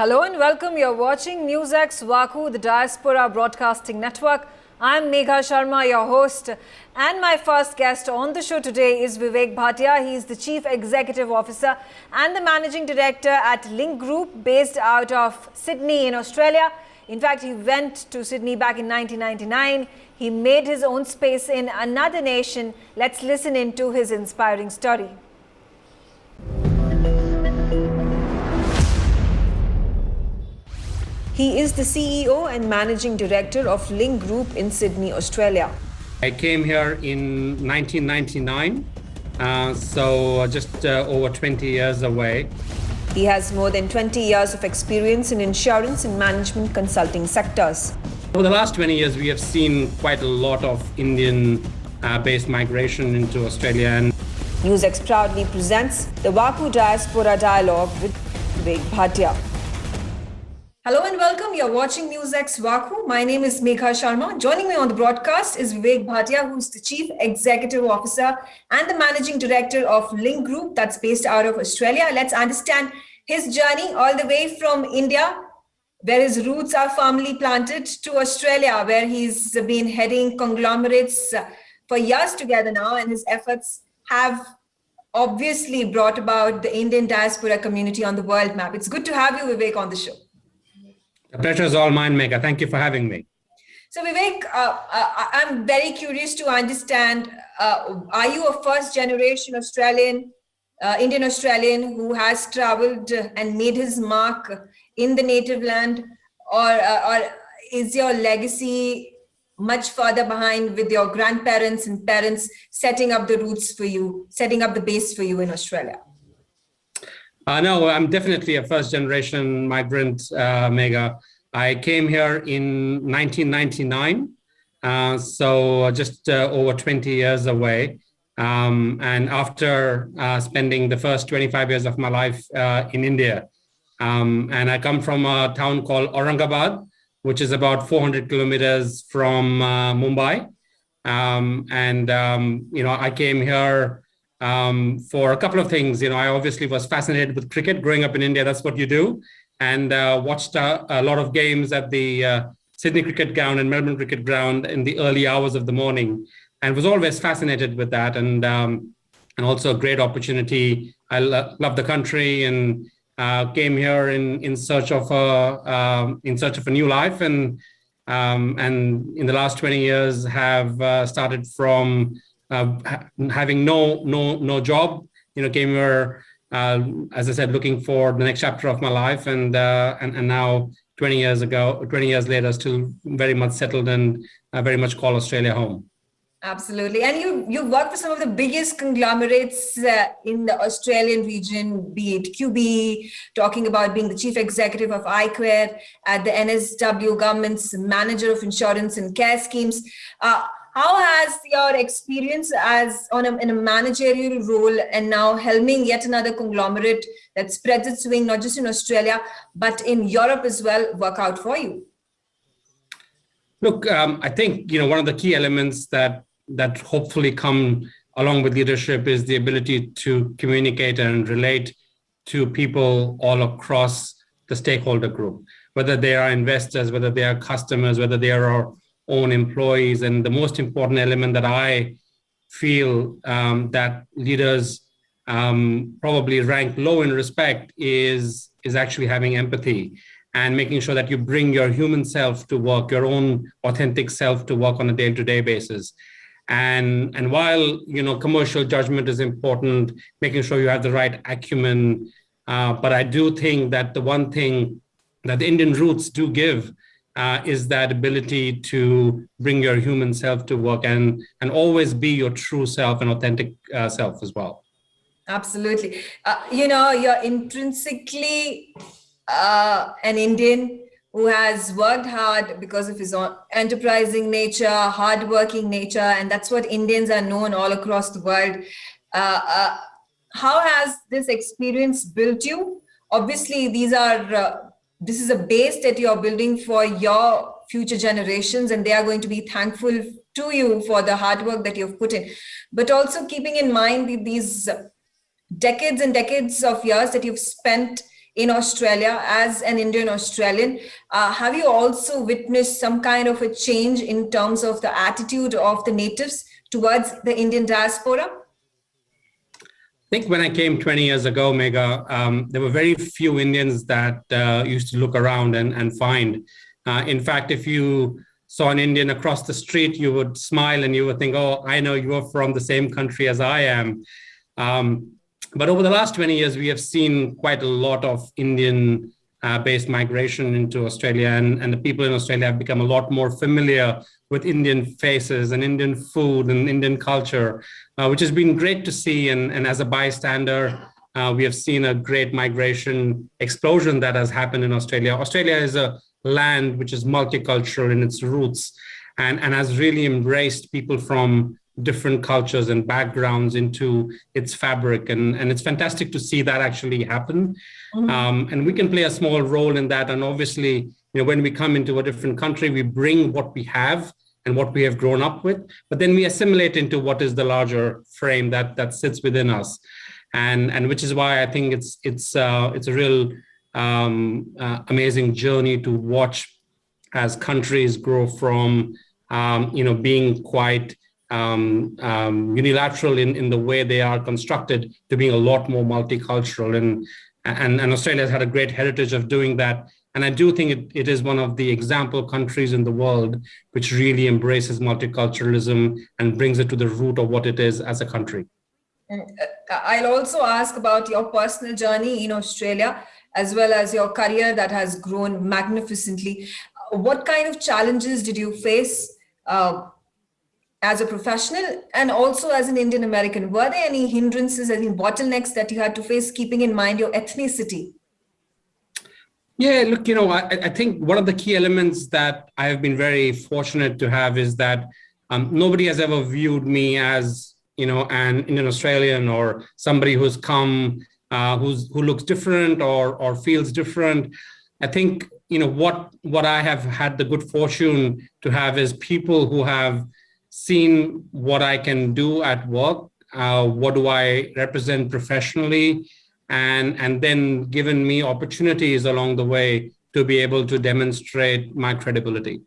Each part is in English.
Hello and welcome. You're watching NewsX Waku, the Diaspora Broadcasting Network. I'm Megha Sharma, your host. And my first guest on the show today is Vivek Bhatia. He's the Chief Executive Officer and the Managing Director at Link Group, based out of Sydney in Australia. In fact, he went to Sydney back in 1999. He made his own space in another nation. Let's listen into his inspiring story. He is the CEO and Managing Director of Link Group in Sydney, Australia. I came here in 1999, so just over 20 years away. He has more than 20 years of experience in insurance and management consulting sectors. Over the last 20 years, we have seen quite a lot of Indian-based migration into Australia. And NewsX proudly presents the Waku Diaspora Dialogue with Vivek Bhatia. Hello and welcome. You're watching NewsX Waku. My name is Megha Sharma. Joining me on the broadcast is Vivek Bhatia, who's the Chief Executive Officer and the Managing Director of Link Group, that's based out of Australia. Let's understand his journey all the way from India, where his roots are firmly planted, to Australia, where he's been heading conglomerates for years together now, and his efforts have obviously brought about the Indian diaspora community on the world map. It's good to have you, Vivek, on the show. The pleasure is all mine, Megha. Thank you for having me. So Vivek, I'm very curious to understand, are you a first generation Australian, Indian Australian who has traveled and made his mark in the native land, or is your legacy much further behind with your grandparents and parents setting up the roots for you, setting up the base for you in Australia? No, I'm definitely a first generation migrant, Megha. I came here in 1999, so just over 20 years away. And after spending the first 25 years of my life in India, and I come from a town called Aurangabad, which is about 400 kilometers from Mumbai. I came here for a couple of things. I obviously was fascinated with cricket growing up in India. That's what you do. And watched a lot of games at the Sydney Cricket Ground and Melbourne Cricket Ground in the early hours of the morning, and was always fascinated with that. And also a great opportunity. I love the country and came here in search of a new life. And in the last 20 years have started from having no job. Came here, as I said, looking for the next chapter of my life, and now 20 years later, still very much settled and very much call Australia home. Absolutely. And you work for some of the biggest conglomerates in the Australian region, be it QBE, talking about being the chief executive of iCare at the NSW government's manager of insurance and care schemes. How has your experience in a managerial role and now helming yet another conglomerate that spreads its wing not just in Australia but in Europe as well work out for you? Look, I think one of the key elements that hopefully come along with leadership is the ability to communicate and relate to people all across the stakeholder group, whether they are investors, whether they are customers, whether they are our own employees. And the most important element that I feel that leaders probably rank low in respect is actually having empathy and making sure that you bring your human self to work, your own authentic self to work on a day-to-day basis. And while commercial judgment is important, making sure you have the right acumen, but I do think that the one thing that the Indian roots do give is that ability to bring your human self to work and always be your true self and authentic self as well. Absolutely. You're intrinsically an Indian who has worked hard because of his own enterprising nature, hardworking nature, and that's what Indians are known all across the world. How has this experience built you? Obviously, this is a base that you're building for your future generations, and they are going to be thankful to you for the hard work that you've put in. But also keeping in mind these decades and decades of years that you've spent in Australia as an Indian Australian. Have you also witnessed some kind of a change in terms of the attitude of the natives towards the Indian diaspora? I think when I came 20 years ago, Megha, there were very few Indians that used to look around and find. In fact, if you saw an Indian across the street, you would smile and you would think, oh, I know you are from the same country as I am. But over the last 20 years, we have seen quite a lot of Indian based migration into Australia, and the people in Australia have become a lot more familiar with Indian faces and Indian food and Indian culture, which has been great to see. And as a bystander, we have seen a great migration explosion that has happened in Australia. Australia is a land which is multicultural in its roots and has really embraced people from different cultures and backgrounds into its fabric. And it's fantastic to see that actually happen. Mm-hmm. And we can play a small role in that. And obviously, when we come into a different country, we bring what we have and what we have grown up with, but then we assimilate into what is the larger frame that sits within us. And which is why I think it's a real amazing journey to watch as countries grow from being quite unilateral in the way they are constructed to being a lot more multicultural. And Australia has had a great heritage of doing that. And I do think it is one of the example countries in the world which really embraces multiculturalism and brings it to the root of what it is as a country. I'll also ask about your personal journey in Australia, as well as your career that has grown magnificently. What kind of challenges did you face as a professional and also as an Indian American? Were there any hindrances, any bottlenecks that you had to face, keeping in mind your ethnicity? Yeah, look, I think one of the key elements that I have been very fortunate to have is that nobody has ever viewed me as, an Indian Australian or somebody who's come, who looks different or feels different. I think, what I have had the good fortune to have is people who have seen what I can do at work, what do I represent professionally, and then given me opportunities along the way to be able to demonstrate my credibility.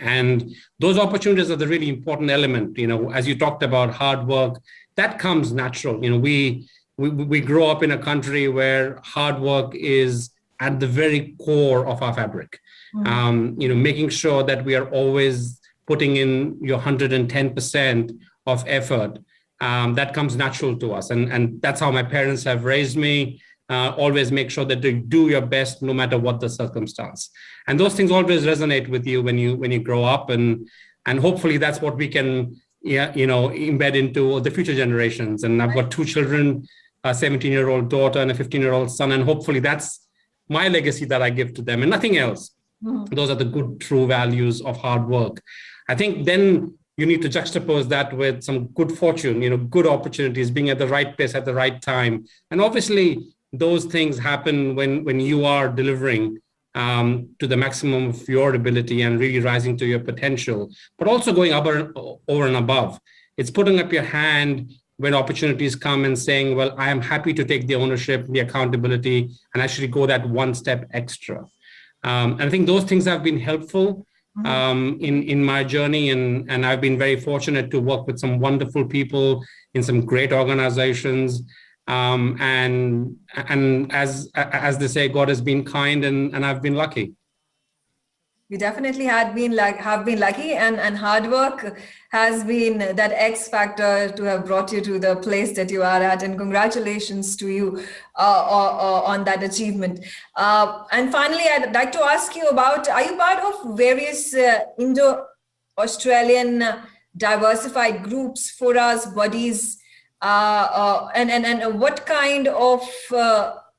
And those opportunities are the really important element. As you talked about hard work, that comes natural. We grow up in a country where hard work is at the very core of our fabric. Mm-hmm. Making sure that we are always putting in your 110% of effort. That comes natural to us. And that's how my parents have raised me. Always make sure that you do your best no matter what the circumstance. And those things always resonate with you when you grow up. And hopefully that's what we can embed into the future generations. And I've got two children, a 17-year-old daughter and a 15-year-old son. And hopefully that's my legacy that I give to them and nothing else. Mm-hmm. Those are the good, true values of hard work. I think then you need to juxtapose that with some good fortune, good opportunities, being at the right place at the right time. And obviously, those things happen when you are delivering to the maximum of your ability and really rising to your potential, but also going over and above. It's putting up your hand when opportunities come and saying, well, I am happy to take the ownership, the accountability, and actually go that one step extra. And I think those things have been helpful in my journey, and I've been very fortunate to work with some wonderful people in some great organizations. And as they say, God has been kind, and I've been lucky. You definitely have been lucky, and hard work has been that X factor to have brought you to the place that you are at. And congratulations to you on that achievement. And finally, I'd like to ask you about: are you part of various Indo-Australian diversified groups, forums, bodies, and what kind of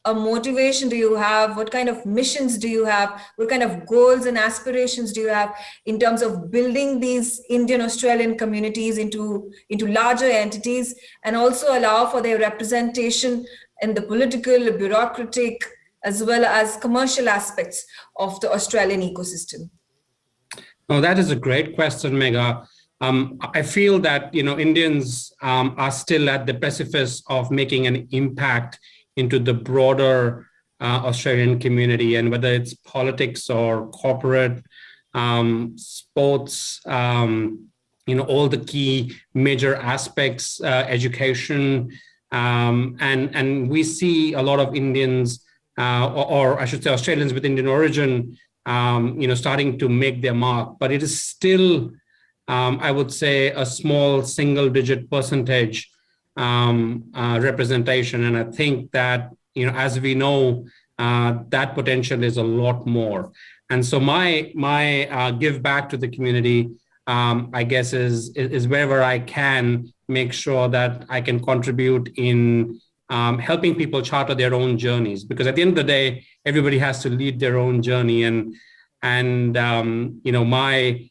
a motivation do you have? What kind of missions do you have? What kind of goals and aspirations do you have in terms of building these Indian Australian communities into larger entities, and also allow for their representation in the political, bureaucratic, as well as commercial aspects of the Australian ecosystem? Oh, that is a great question, Megha. I feel that Indians are still at the precipice of making an impact into the broader Australian community, and whether it's politics or corporate, sports, all the key major aspects, education, and we see a lot of Indians, or I should say Australians with Indian origin, starting to make their mark, but it is still, I would say, a small single-digit percentage representation, and I think that as we know, that potential is a lot more. And so my give back to the community, I guess, is wherever I can make sure that I can contribute in helping people charter their own journeys, because at the end of the day, everybody has to lead their own journey. And my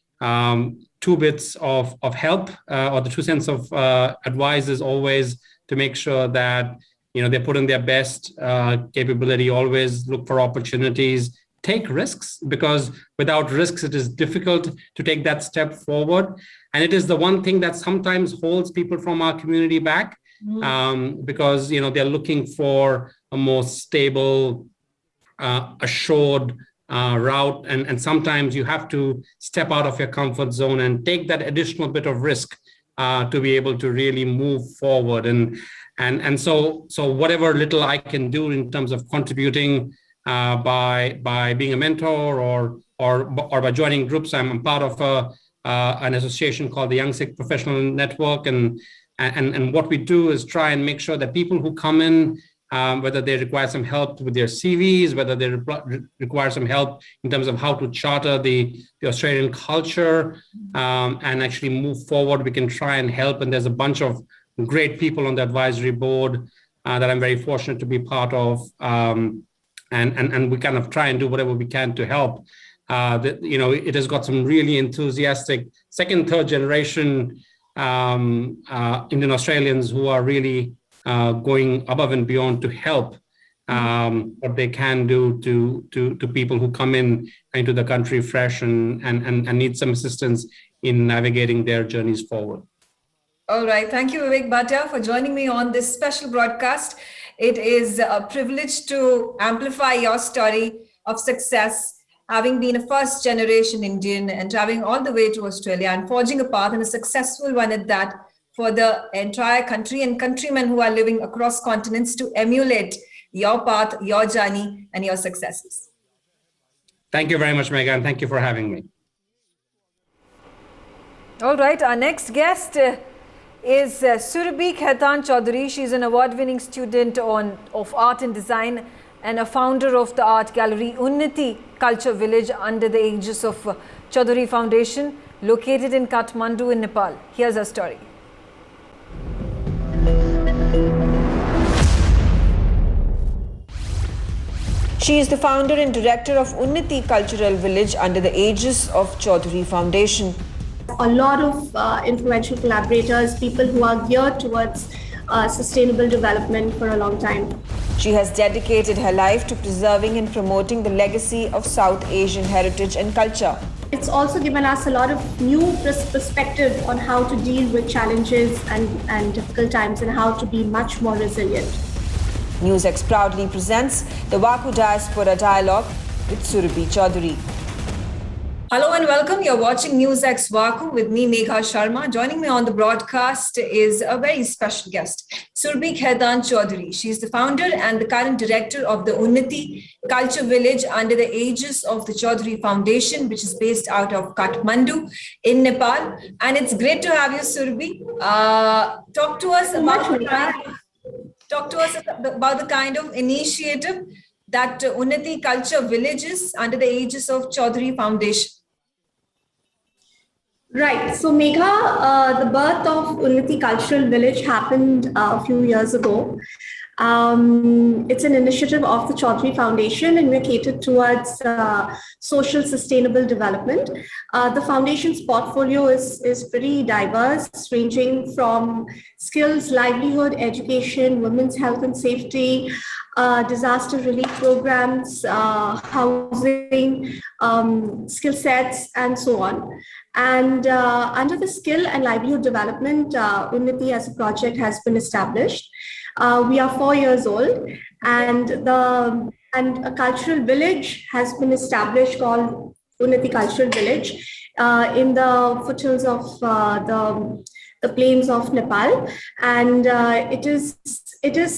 2 bits of help, or the 2 cents of advice, is always to make sure that they put in their best capability, always look for opportunities, take risks, because without risks, it is difficult to take that step forward. And it is the one thing that sometimes holds people from our community back, because they're looking for a more stable, assured route. And sometimes you have to step out of your comfort zone and take that additional bit of risk to be able to really move forward. And so whatever little I can do in terms of contributing by being a mentor or by joining groups. I'm part of an association called the Young Sikh Professional Network, and what we do is try and make sure that people who come in, whether they require some help with their CVs, whether they require some help in terms of how to charter the Australian culture and actually move forward, we can try and help. And there's a bunch of great people on the advisory board that I'm very fortunate to be part of. And we kind of try and do whatever we can to help. It has got some really enthusiastic second, third generation Indian Australians who are really going above and beyond to help what they can do to people who come into the country fresh and need some assistance in navigating their journeys forward. All right. Thank you, Vivek Bhatia, for joining me on this special broadcast. It is a privilege to amplify your story of success, having been a first generation Indian and traveling all the way to Australia and forging a path, and a successful one at that, for the entire country and countrymen who are living across continents to emulate your path, your journey, and your successes. Thank you very much, Megha. Thank you for having me. All right. Our next guest is Surabhi Khaitan Chaudhary. She's an award-winning student of art and design and a founder of the art gallery Unnati Culture Village under the aegis of Chaudhary Foundation, located in Kathmandu in Nepal. Here's her story. She is the founder and director of Unnati Cultural Village under the aegis of Chaudhary Foundation. A lot of influential collaborators, people who are geared towards sustainable development for a long time. She has dedicated her life to preserving and promoting the legacy of South Asian heritage and culture. It's also given us a lot of new perspective on how to deal with challenges and difficult times, and how to be much more resilient. NewsX proudly presents the Vaku Diaspora Dialogue with Surabhi Chaudhary. Hello and welcome. You're watching NewsX Vaku with me, Megha Sharma. Joining me on the broadcast is a very special guest, Surabhi Khaitan Chaudhary. She's the founder and the current director of the Unnati Culture Village under the aegis of the Chaudhary Foundation, which is based out of Kathmandu in Nepal. And it's great to have you, Surabhi. Talk to us about the kind of initiative that Unnati Culture Village is under the aegis of Chaudhary Foundation. Right. So, Megha, the birth of Unnati Cultural Village happened a few years ago. It's an initiative of the Chaudhary Foundation, and we're catered towards social sustainable development. The foundation's portfolio is pretty diverse, ranging from skills, livelihood, education, women's health and safety, disaster relief programs, housing, skill sets, and so on. And under the skill and livelihood development, Unnati as a project has been established. We are 4 years old, and the And a cultural village has been established called Unnati Cultural Village in the foothills of the plains of Nepal, and it is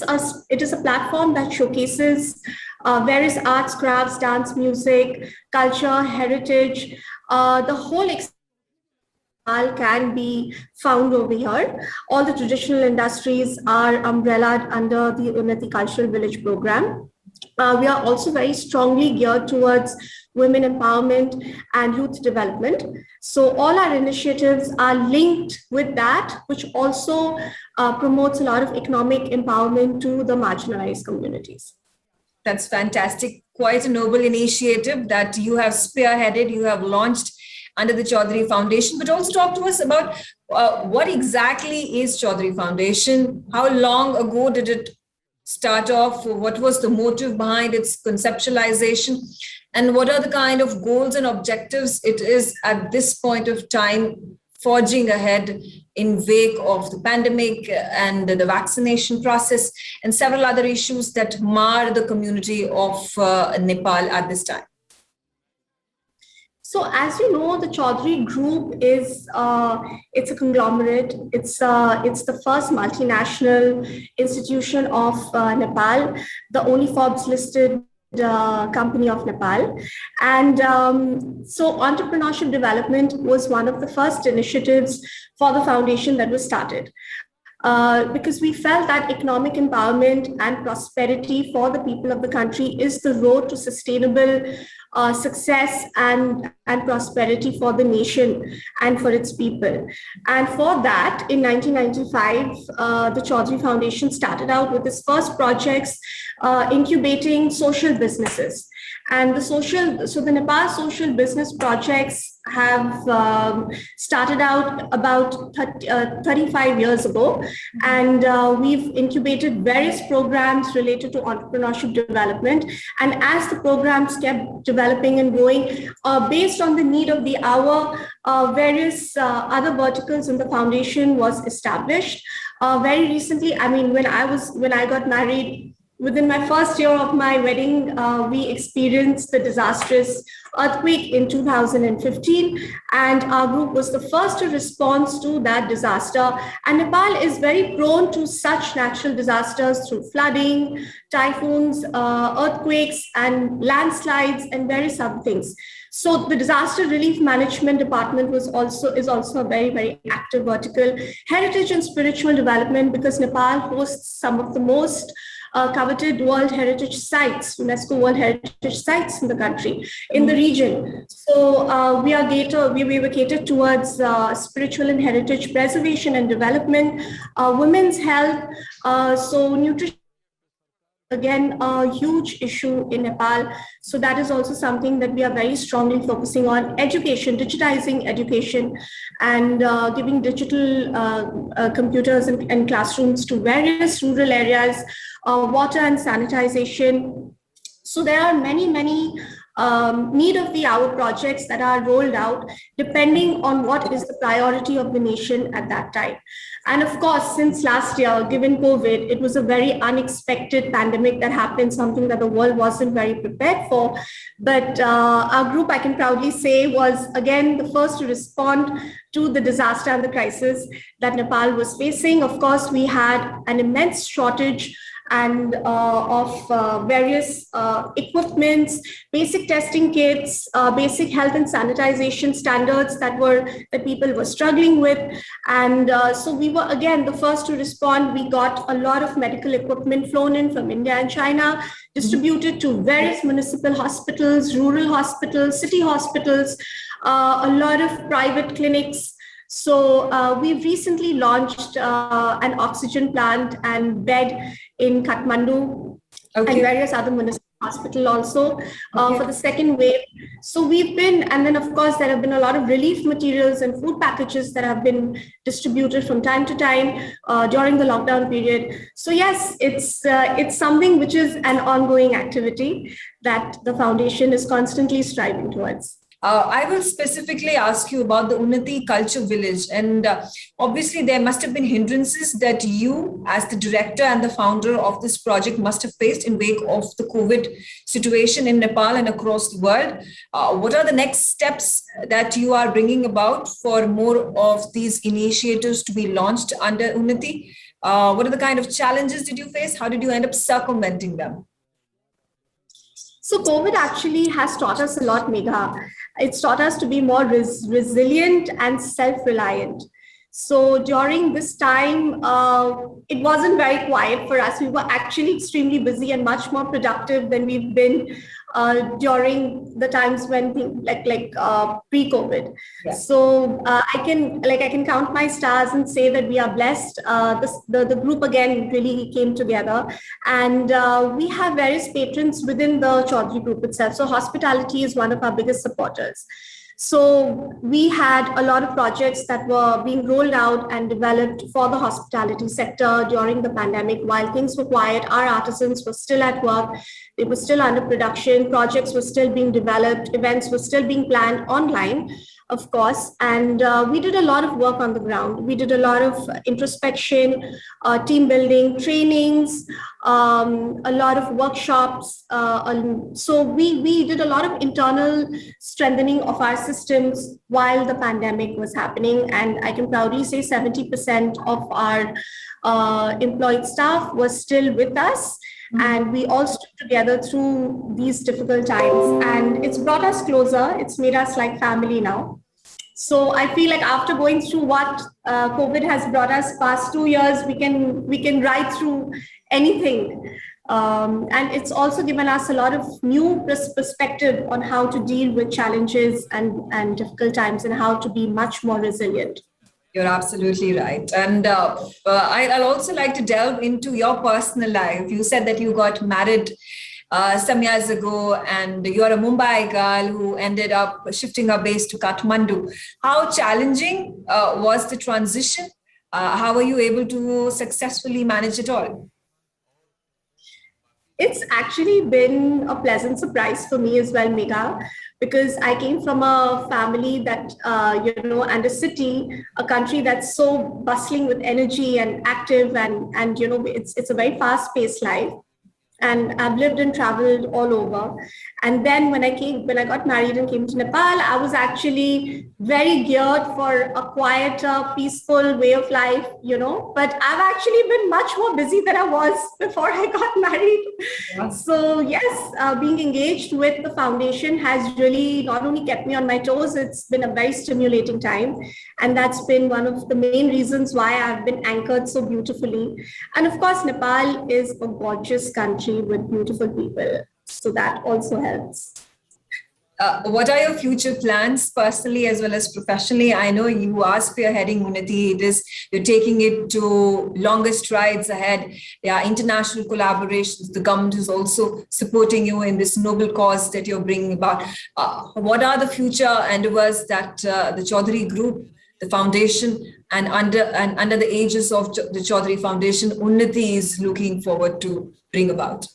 a platform that showcases various arts, crafts, dance, music, culture, heritage. The whole can be found over here. All the traditional industries are umbrellaed under the Unnati Cultural Village program. We are also very strongly geared towards women empowerment and youth development. So all our initiatives are linked with that, which also promotes a lot of economic empowerment to the marginalized communities. That's fantastic. Quite a noble initiative that you have spearheaded, you have launched under the Chaudhary Foundation. But also talk to us about what exactly is Chaudhary Foundation? How long ago did it start off? What was the motive behind its conceptualization? And what are the kind of goals and objectives it is at this point of time forging ahead in wake of the pandemic and the vaccination process and several other issues that mar the community of Nepal at this time? So, as you know, the Chaudhary Group is it's a conglomerate. It's the first multinational institution of Nepal, the only Forbes listed company of Nepal, and so entrepreneurship development was one of the first initiatives for the foundation that was started. Because we felt that economic empowerment and prosperity for the people of the country is the road to sustainable success and prosperity for the nation and for its people. And for that, in 1995, the Chaudhary Foundation started out with its first projects incubating social businesses. And the Nepal social business projects have started out about 35 years ago. And we've incubated various programs related to entrepreneurship development. And as the programs kept developing and growing, based on the need of the hour, various other verticals in the foundation was established. Very recently, I mean, when I got married, within my first year of my wedding, we experienced the disastrous earthquake in 2015, and our group was the first to respond to that disaster. And Nepal is very prone to such natural disasters through flooding, typhoons, earthquakes, and landslides, and various other things. So the disaster relief management department is also a very, very active vertical. Heritage and spiritual development, because Nepal hosts some of the most coveted World Heritage Sites, UNESCO World Heritage Sites in the country, in the region. So we were catered towards spiritual and heritage preservation and development, women's health, so nutrition. Again, a huge issue in Nepal. So that is also something that we are very strongly focusing on. Education, digitizing education, and giving digital computers and classrooms to various rural areas, water and sanitization. So there are many need of the hour projects that are rolled out depending on what is the priority of the nation at that time. And of course, since last year, given COVID, it was a very unexpected pandemic that happened, something that the world wasn't very prepared for. But our group, I can proudly say, was again the first to respond to the disaster and the crisis that Nepal was facing. Of course, we had an immense shortage and of various equipments, basic testing kits, basic health and sanitization standards that people were struggling with. And so we were again the first to respond. We got a lot of medical equipment flown in from India and China, distributed to various municipal hospitals, rural hospitals, city hospitals, a lot of private clinics. So we've recently launched an oxygen plant and bed in Kathmandu and various other municipal hospitals also for the second wave. So we've been, and then of course there have been a lot of relief materials and food packages that have been distributed from time to time during the lockdown period. So yes, it's something which is an ongoing activity that the foundation is constantly striving towards. I will specifically ask you about the Unnati Culture Village. And obviously, there must have been hindrances that you, as the director and the founder of this project, must have faced in wake of the COVID situation in Nepal and across the world. What are the next steps that you are bringing about for more of these initiatives to be launched under Unnati? What are the kind of challenges did you face? How did you end up circumventing them? So COVID actually has taught us a lot, Megha. It's taught us to be more resilient and self-reliant. So during this time, it wasn't very quiet for us. We were actually extremely busy and much more productive than we've been during the times when pre-COVID. Yeah. So I can count my stars and say that we are blessed. The group again really came together, and we have various patrons within the Chaudhary group itself. So hospitality is one of our biggest supporters. So we had a lot of projects that were being rolled out and developed for the hospitality sector during the pandemic. While things were quiet, our artisans were still at work. They were still under production. Projects were still being developed. Events were still being planned online, of course. And we did a lot of work on the ground. We did a lot of introspection, team building, trainings, a lot of workshops. So we did a lot of internal strengthening of our systems while the pandemic was happening. And I can proudly say 70% of our employed staff was still with us. And we all stood together through these difficult times. And it's brought us closer. It's made us like family now. So I feel like after going through what COVID has brought us past 2 years, we can ride through anything. And it's also given us a lot of new perspective on how to deal with challenges and difficult times and how to be much more resilient. You're absolutely right. And I'll also like to delve into your personal life. You said that you got married some years ago, and you're a Mumbai girl who ended up shifting her base to Kathmandu. How challenging was the transition? How were you able to successfully manage it all? It's actually been a pleasant surprise for me as well, Megha, because I came from a family that, and a city, a country that's so bustling with energy and active, and it's a very fast-paced life. And I've lived and traveled all over. And then when I got married and came to Nepal, I was actually very geared for a quieter, peaceful way of life, but I've actually been much more busy than I was before I got married. Yeah. So yes, being engaged with the foundation has really not only kept me on my toes, it's been a very stimulating time. And that's been one of the main reasons why I've been anchored so beautifully. And of course, Nepal is a gorgeous country with beautiful people. So that also helps. What are your future plans personally as well as professionally? I know you are spearheading Unnati. You're taking it to longer strides ahead. There are international collaborations. The government is also supporting you in this noble cause that you're bringing about. What are the future endeavors that the Chaudhary Group, the foundation, and under the aegis of the Chaudhary Foundation, Unnati is looking forward to bring about?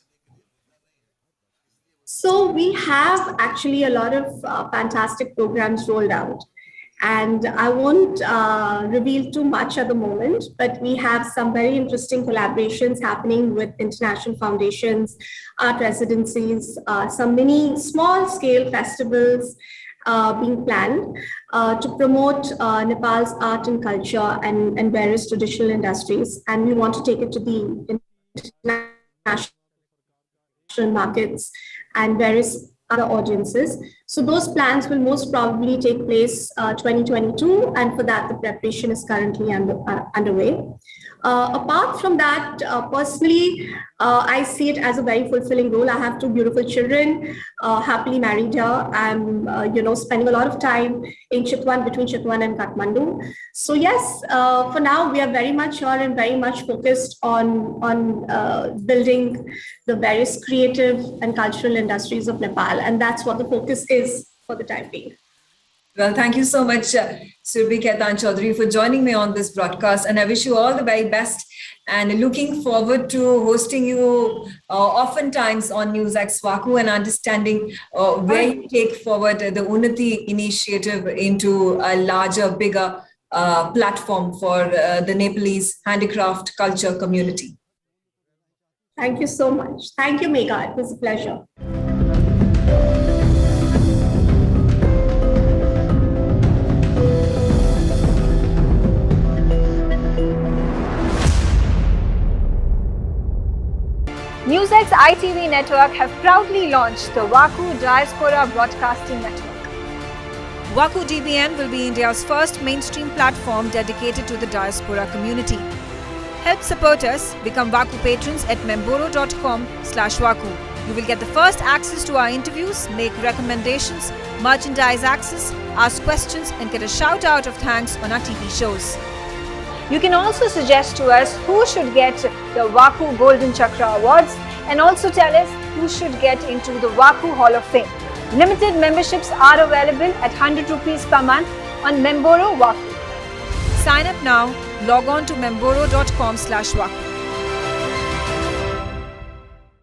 So we have actually a lot of fantastic programs rolled out, and I won't reveal too much at the moment, but we have some very interesting collaborations happening with international foundations, art residencies, some mini small scale festivals being planned to promote Nepal's art and culture and various traditional industries. And we want to take it to the international markets and various other audiences. So those plans will most probably take place 2022, and for that the preparation is currently underway. Apart from that, personally, I see it as a very fulfilling role. I have two beautiful children, happily married here. I'm, spending a lot of time in Chitwan, between Chitwan and Kathmandu. So yes, for now, we are very much here and very much focused on building the various creative and cultural industries of Nepal. And that's what the focus is for the time being. Well, thank you so much, Surbhi Khaitan Chaudhary, for joining me on this broadcast. And I wish you all the very best. And looking forward to hosting you oftentimes on NewsX WAKU and understanding where you take forward the Unnati initiative into a larger, bigger platform for the Nepalese handicraft culture community. Thank you so much. Thank you, Megha. It was a pleasure. NewsX ITV network have proudly launched the WAKU Diaspora Broadcasting Network. WAKU DBN will be India's first mainstream platform dedicated to the diaspora community. Help support us, become WAKU patrons at memboro.com/WAKU. You will get the first access to our interviews, make recommendations, merchandise access, ask questions and get a shout out of thanks on our TV shows. You can also suggest to us who should get the WAKU Golden Chakra Awards and also tell us who should get into the WAKU Hall of Fame. Limited memberships are available at 100 rupees per month on Memboro WAKU. Sign up now, log on to memboro.com/WAKU.